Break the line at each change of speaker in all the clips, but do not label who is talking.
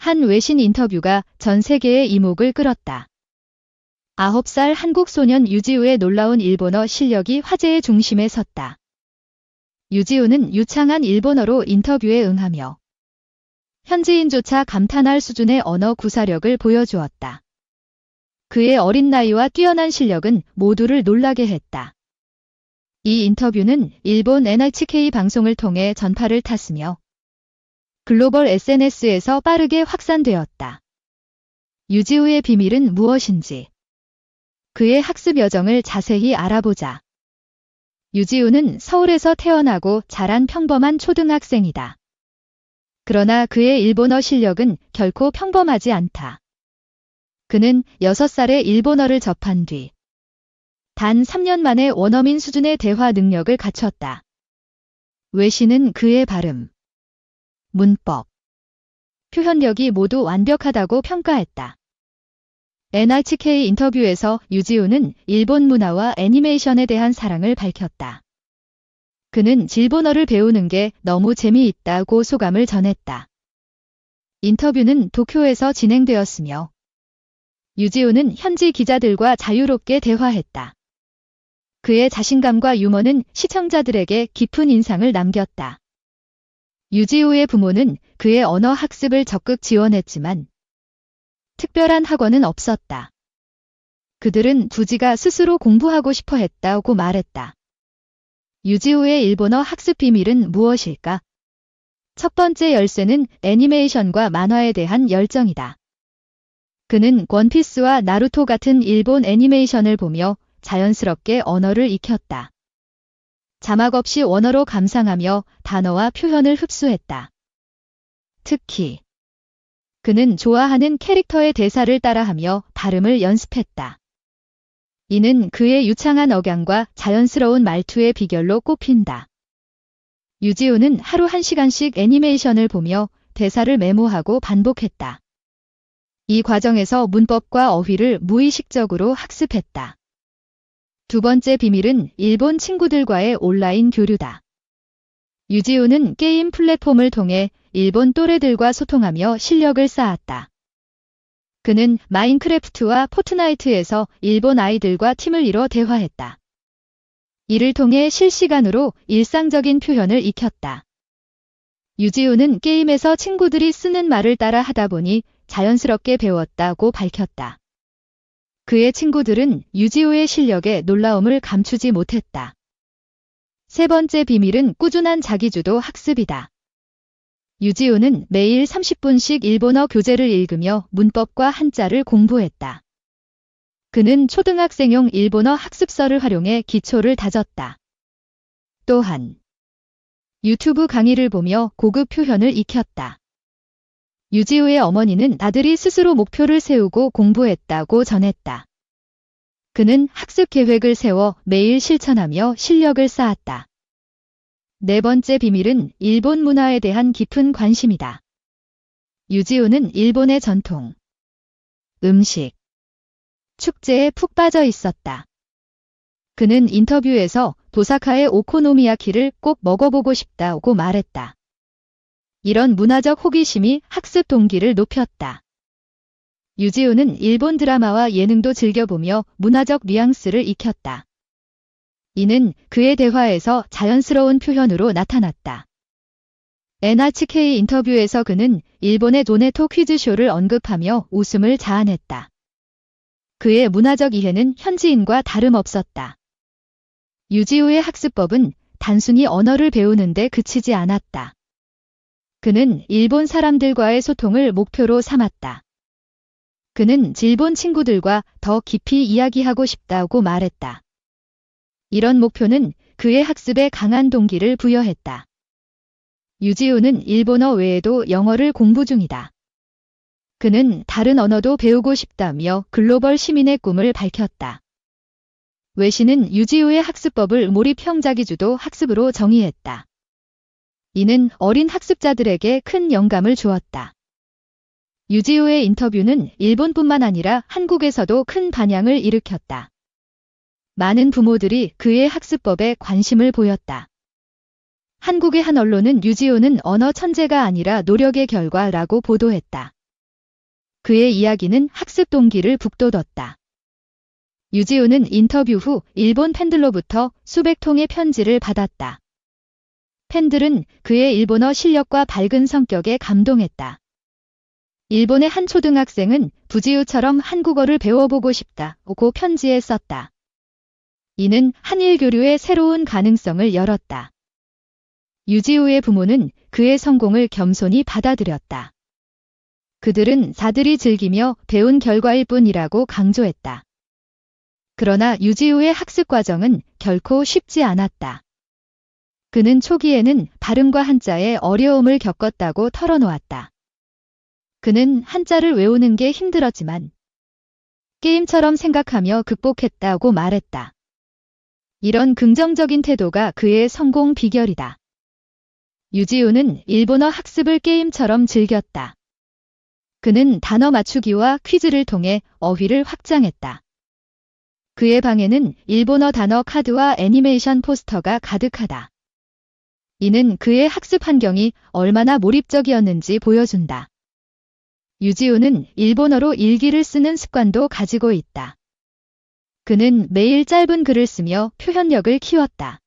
한 외신 인터뷰가 전 세계의 이목을 끌었다. 9살 한국 소년 유지우의 놀라운 일본어 실력이 화제의 중심에 섰다. 유지우는 유창한 일본어로 인터뷰에 응하며 현지인조차 감탄할 수준의 언어 구사력을 보여주었다. 그의 어린 나이와 뛰어난 실력은 모두를 놀라게 했다. 이 인터뷰는 일본 NHK 방송을 통해 전파를 탔으며 글로벌 SNS에서 빠르게 확산되었다. 유지우의 비밀은 무엇인지, 그의 학습 여정을 자세히 알아보자. 유지우는 서울에서 태어나고 자란 평범한 초등학생이다. 그러나 그의 일본어 실력은 결코 평범하지 않다. 그는 6살에 일본어를 접한 뒤 단 3년 만에 원어민 수준의 대화 능력을 갖췄다. 외신은 그의 발음, 문법, 표현력이 모두 완벽하다고 평가했다. NHK 인터뷰에서 유지우는 일본 문화와 애니메이션에 대한 사랑을 밝혔다. 그는 일본어를 배우는 게 너무 재미있다고 소감을 전했다. 인터뷰는 도쿄에서 진행되었으며 유지우는 현지 기자들과 자유롭게 대화했다. 그의 자신감과 유머는 시청자들에게 깊은 인상을 남겼다. 유지우의 부모는 그의 언어 학습을 적극 지원했지만 특별한 학원은 없었다. 그들은 부지가 스스로 공부하고 싶어 했다고 말했다. 유지우의 일본어 학습 비밀은 무엇일까? 첫 번째 열쇠는 애니메이션과 만화에 대한 열정이다. 그는 원피스와 나루토 같은 일본 애니메이션을 보며 자연스럽게 언어를 익혔다. 자막 없이 원어로 감상하며 단어와 표현을 흡수했다. 특히 그는 좋아하는 캐릭터의 대사를 따라하며 발음을 연습했다. 이는 그의 유창한 억양과 자연스러운 말투의 비결로 꼽힌다. 유지우는 하루 1시간씩 애니메이션을 보며 대사를 메모하고 반복했다. 이 과정에서 문법과 어휘를 무의식적으로 학습했다. 두 번째 비밀은 일본 친구들과의 온라인 교류다. 유지우는 게임 플랫폼을 통해 일본 또래들과 소통하며 실력을 쌓았다. 그는 마인크래프트와 포트나이트에서 일본 아이들과 팀을 이뤄 대화했다. 이를 통해 실시간으로 일상적인 표현을 익혔다. 유지우는 게임에서 친구들이 쓰는 말을 따라 하다 보니 자연스럽게 배웠다고 밝혔다. 그의 친구들은 유지우의 실력에 놀라움을 감추지 못했다. 세 번째 비밀은 꾸준한 자기주도 학습이다. 유지우는 매일 30분씩 일본어 교재를 읽으며 문법과 한자를 공부했다. 그는 초등학생용 일본어 학습서를 활용해 기초를 다졌다. 또한 유튜브 강의를 보며 고급 표현을 익혔다. 유지우의 어머니는 아들이 스스로 목표를 세우고 공부했다고 전했다. 그는 학습 계획을 세워 매일 실천하며 실력을 쌓았다. 네 번째 비밀은 일본 문화에 대한 깊은 관심이다. 유지우는 일본의 전통, 음식, 축제에 푹 빠져 있었다. 그는 인터뷰에서 도사카의 오코노미야키를 꼭 먹어보고 싶다고 말했다. 이런 문화적 호기심이 학습 동기를 높였다. 유지우는 일본 드라마와 예능도 즐겨보며 문화적 뉘앙스를 익혔다. 이는 그의 대화에서 자연스러운 표현으로 나타났다. NHK 인터뷰에서 그는 일본의 도네토 퀴즈쇼를 언급하며 웃음을 자아냈다. 그의 문화적 이해는 현지인과 다름없었다. 유지우의 학습법은 단순히 언어를 배우는 데 그치지 않았다. 그는 일본 사람들과의 소통을 목표로 삼았다. 그는 일본 친구들과 더 깊이 이야기하고 싶다고 말했다. 이런 목표는 그의 학습에 강한 동기를 부여했다. 유지우는 일본어 외에도 영어를 공부 중이다. 그는 다른 언어도 배우고 싶다며 글로벌 시민의 꿈을 밝혔다. 외신은 유지우의 학습법을 몰입형 자기주도 학습으로 정의했다. 이는 어린 학습자들에게 큰 영감을 주었다. 유지우의 인터뷰는 일본뿐만 아니라 한국에서도 큰 반향을 일으켰다. 많은 부모들이 그의 학습법에 관심을 보였다. 한국의 한 언론은 유지우는 언어 천재가 아니라 노력의 결과라고 보도했다. 그의 이야기는 학습 동기를 북돋웠다. 유지우는 인터뷰 후 일본 팬들로부터 수백 통의 편지를 받았다. 팬들은 그의 일본어 실력과 밝은 성격에 감동했다. 일본의 한 초등학생은 부지우처럼 한국어를 배워보고 싶다고 편지에 썼다. 이는 한일 교류의 새로운 가능성을 열었다. 유지우의 부모는 그의 성공을 겸손히 받아들였다. 그들은 사들이 즐기며 배운 결과일 뿐이라고 강조했다. 그러나 유지우의 학습 과정은 결코 쉽지 않았다. 그는 초기에는 발음과 한자에 어려움을 겪었다고 털어놓았다. 그는 한자를 외우는 게 힘들었지만 게임처럼 생각하며 극복했다고 말했다. 이런 긍정적인 태도가 그의 성공 비결이다. 유지우는 일본어 학습을 게임처럼 즐겼다. 그는 단어 맞추기와 퀴즈를 통해 어휘를 확장했다. 그의 방에는 일본어 단어 카드와 애니메이션 포스터가 가득하다. 이는 그의 학습 환경이 얼마나 몰입적이었는지 보여준다. 유지우는 일본어로 일기를 쓰는 습관도 가지고 있다. 그는 매일 짧은 글을 쓰며 표현력을 키웠다.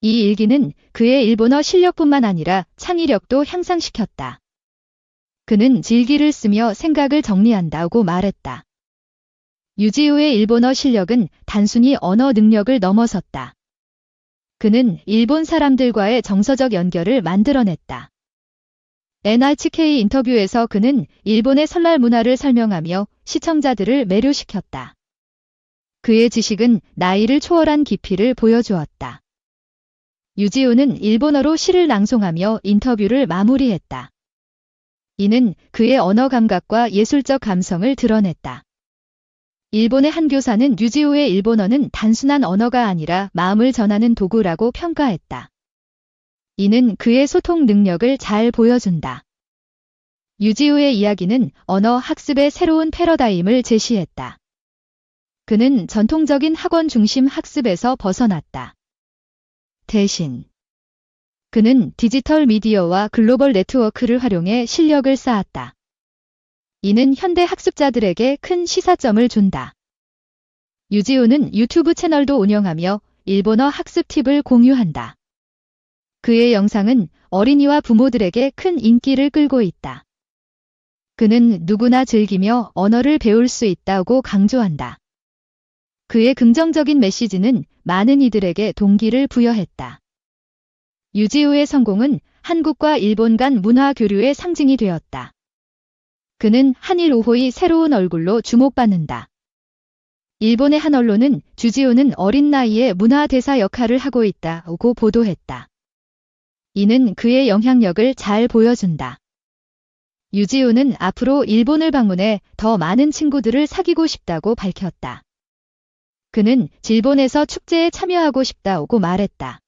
이 일기는 그의 일본어 실력뿐만 아니라 창의력도 향상시켰다. 그는 일기를 쓰며 생각을 정리한다고 말했다. 유지우의 일본어 실력은 단순히 언어 능력을 넘어섰다. 그는 일본 사람들과의 정서적 연결을 만들어냈다. NHK 인터뷰에서 그는 일본의 설날 문화를 설명하며 시청자들을 매료시켰다. 그의 지식은 나이를 초월한 깊이를 보여주었다. 유지우는 일본어로 시를 낭송하며 인터뷰를 마무리했다. 이는 그의 언어 감각과 예술적 감성을 드러냈다. 일본의 한 교사는 유지우의 일본어는 단순한 언어가 아니라 마음을 전하는 도구라고 평가했다. 이는 그의 소통 능력을 잘 보여준다. 유지우의 이야기는 언어 학습의 새로운 패러다임을 제시했다. 그는 전통적인 학원 중심 학습에서 벗어났다. 대신 그는 디지털 미디어와 글로벌 네트워크를 활용해 실력을 쌓았다. 이는 현대 학습자들에게 큰 시사점을 준다. 유지우는 유튜브 채널도 운영하며 일본어 학습 팁을 공유한다. 그의 영상은 어린이와 부모들에게 큰 인기를 끌고 있다. 그는 누구나 즐기며 언어를 배울 수 있다고 강조한다. 그의 긍정적인 메시지는 많은 이들에게 동기를 부여했다. 유지우의 성공은 한국과 일본 간 문화 교류의 상징이 되었다. 그는 한일 우호의 새로운 얼굴로 주목받는다. 일본의 한 언론은 유지우는 어린 나이에 문화 대사 역할을 하고 있다고 보도했다. 이는 그의 영향력을 잘 보여준다. 유지우는 앞으로 일본을 방문해 더 많은 친구들을 사귀고 싶다고 밝혔다. 그는 일본에서 축제에 참여하고 싶다고 말했다.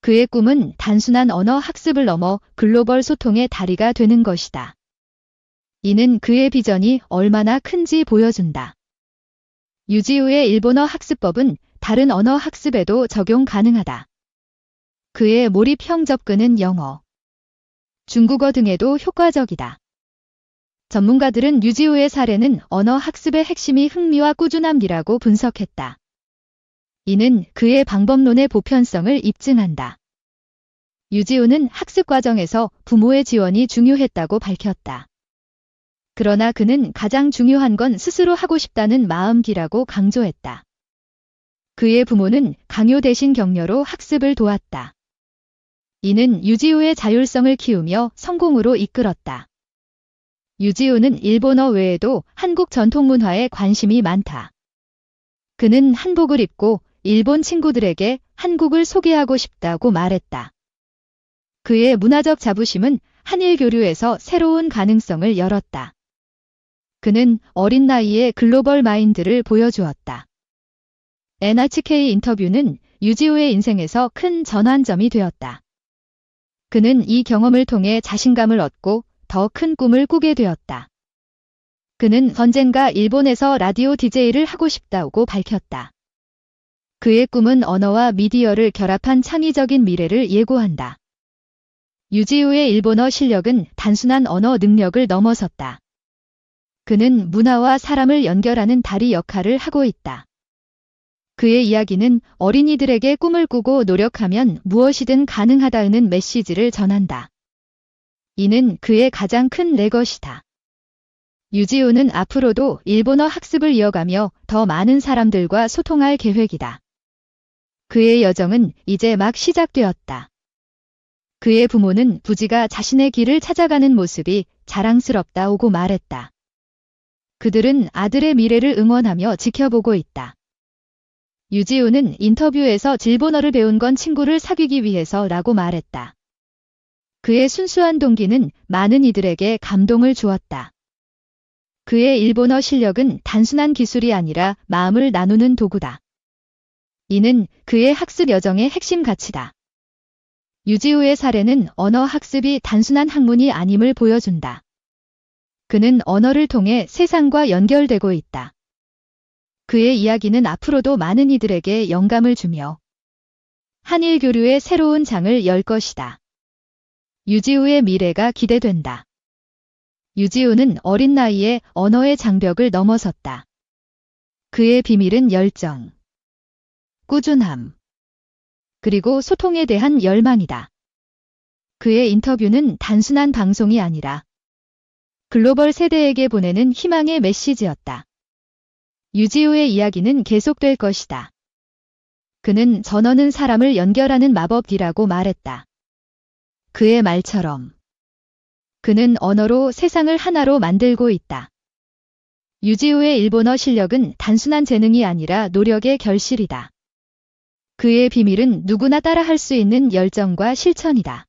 그의 꿈은 단순한 언어 학습을 넘어 글로벌 소통의 다리가 되는 것이다. 이는 그의 비전이 얼마나 큰지 보여준다. 유지우의 일본어 학습법은 다른 언어 학습에도 적용 가능하다. 그의 몰입형 접근은 영어, 중국어 등에도 효과적이다. 전문가들은 유지우의 사례는 언어 학습의 핵심이 흥미와 꾸준함이라고 분석했다. 이는 그의 방법론의 보편성을 입증한다. 유지우는 학습 과정에서 부모의 지원이 중요했다고 밝혔다. 그러나 그는 가장 중요한 건 스스로 하고 싶다는 마음기라고 강조했다. 그의 부모는 강요 대신 격려로 학습을 도왔다. 이는 유지우의 자율성을 키우며 성공으로 이끌었다. 유지우는 일본어 외에도 한국 전통 문화에 관심이 많다. 그는 한복을 입고 일본 친구들에게 한국을 소개하고 싶다고 말했다. 그의 문화적 자부심은 한일 교류에서 새로운 가능성을 열었다. 그는 어린 나이에 글로벌 마인드를 보여주었다. NHK 인터뷰는 유지우의 인생에서 큰 전환점이 되었다. 그는 이 경험을 통해 자신감을 얻고 더 큰 꿈을 꾸게 되었다. 그는 언젠가 일본에서 라디오 DJ를 하고 싶다고 밝혔다. 그의 꿈은 언어와 미디어를 결합한 창의적인 미래를 예고한다. 유지우의 일본어 실력은 단순한 언어 능력을 넘어섰다. 그는 문화와 사람을 연결하는 다리 역할을 하고 있다. 그의 이야기는 어린이들에게 꿈을 꾸고 노력하면 무엇이든 가능하다는 메시지를 전한다. 이는 그의 가장 큰 레거시다. 유지우는 앞으로도 일본어 학습을 이어가며 더 많은 사람들과 소통할 계획이다. 그의 여정은 이제 막 시작되었다. 그의 부모는 부지가 자신의 길을 찾아가는 모습이 자랑스럽다고 말했다. 그들은 아들의 미래를 응원하며 지켜보고 있다. 유지우는 인터뷰에서 일본어를 배운 건 친구를 사귀기 위해서라고 말했다. 그의 순수한 동기는 많은 이들에게 감동을 주었다. 그의 일본어 실력은 단순한 기술이 아니라 마음을 나누는 도구다. 이는 그의 학습 여정의 핵심 가치다. 유지우의 사례는 언어 학습이 단순한 학문이 아님을 보여준다. 그는 언어를 통해 세상과 연결되고 있다. 그의 이야기는 앞으로도 많은 이들에게 영감을 주며 한일 교류의 새로운 장을 열 것이다. 유지우의 미래가 기대된다. 유지우는 어린 나이에 언어의 장벽을 넘어섰다. 그의 비밀은 열정, 꾸준함, 그리고 소통에 대한 열망이다. 그의 인터뷰는 단순한 방송이 아니라 글로벌 세대에게 보내는 희망의 메시지였다. 유지우의 이야기는 계속될 것이다. 그는 전어는 사람을 연결하는 마법이라고 말했다. 그의 말처럼 그는 언어로 세상을 하나로 만들고 있다. 유지우의 일본어 실력은 단순한 재능이 아니라 노력의 결실이다. 그의 비밀은 누구나 따라할 수 있는 열정과 실천이다.